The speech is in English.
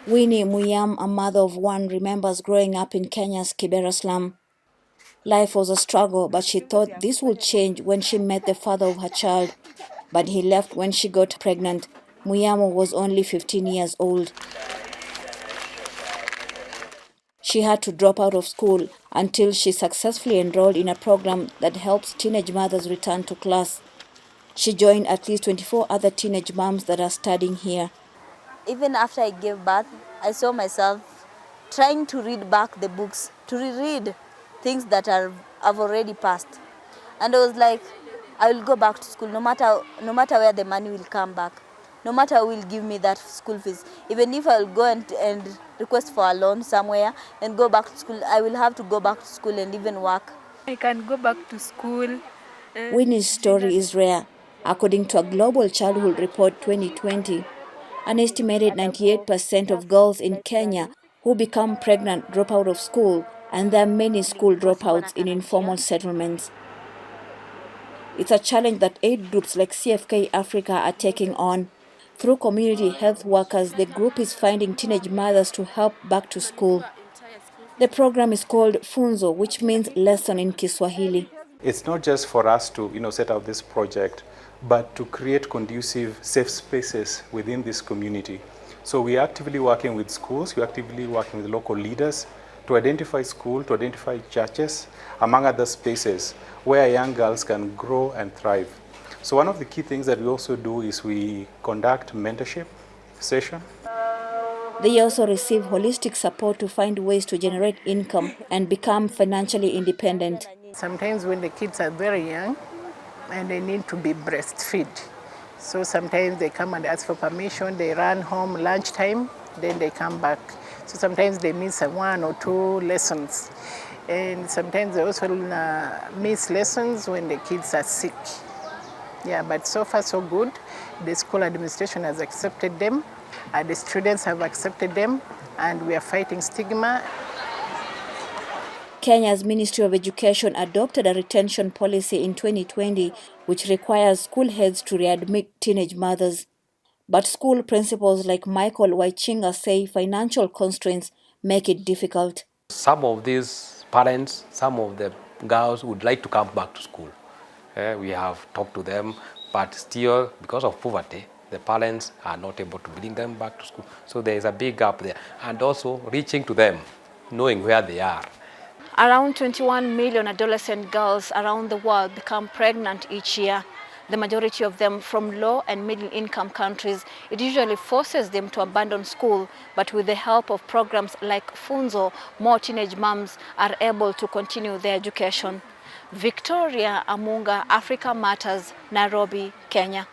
Winnie Muyam, a mother of one, remembers growing up in Kenya's Kibera slum. Life was a struggle, but she thought this would change when she met the father of her child. But he left when she got pregnant. Muyamo was only 15 years old. She had to drop out of school until she successfully enrolled in a program that helps teenage mothers return to class. She joined at least 24 other teenage moms that are studying here. Even after I gave birth, I saw myself trying to read back the books, to reread things that I've already passed. And I was like, I will go back to school no matter where the money will come back, no matter who will give me that school fees. Even if I will go and request for a loan somewhere and go back to school, I will have to go back to school and even work. I can go back to school. Winnie's story is rare. According to a Global Childhood Report 2020, an estimated 98% of girls in Kenya who become pregnant drop out of school, and there are many school dropouts in informal settlements. It's a challenge that aid groups like CFK Africa are taking on. Through community health workers, the group is finding teenage mothers to help back to school. The program is called Funzo, which means lesson in Kiswahili. It's not just for us to, set out this project, but to create conducive, safe spaces within this community. So we're actively working with schools, we're actively working with local leaders to identify schools, to identify churches, among other spaces where young girls can grow and thrive. So one of the key things that we also do is we conduct mentorship sessions. They also receive holistic support to find ways to generate income and become financially independent. Sometimes when the kids are very young and they need to be breastfed, so sometimes they come and ask for permission, they run home lunchtime, then they come back. So sometimes they miss 1 or 2 lessons. And sometimes they also miss lessons when the kids are sick. Yeah, but so far so good. The school administration has accepted them, the students have accepted them, and we are fighting stigma. Kenya's Ministry of Education adopted a retention policy in 2020, which requires school heads to readmit teenage mothers. But school principals like Michael Waichinga say financial constraints make it difficult. Some of these parents, some of the girls would like to come back to school. We have talked to them, but still, because of poverty, the parents are not able to bring them back to school. So there is a big gap there. And also reaching to them, knowing where they are. Around 21 million adolescent girls around the world become pregnant each year. The majority of them from low and middle income countries. It usually forces them to abandon school, but with the help of programs like Funzo, more teenage moms are able to continue their education. Victoria Amunga, Africa Matters, Nairobi, Kenya.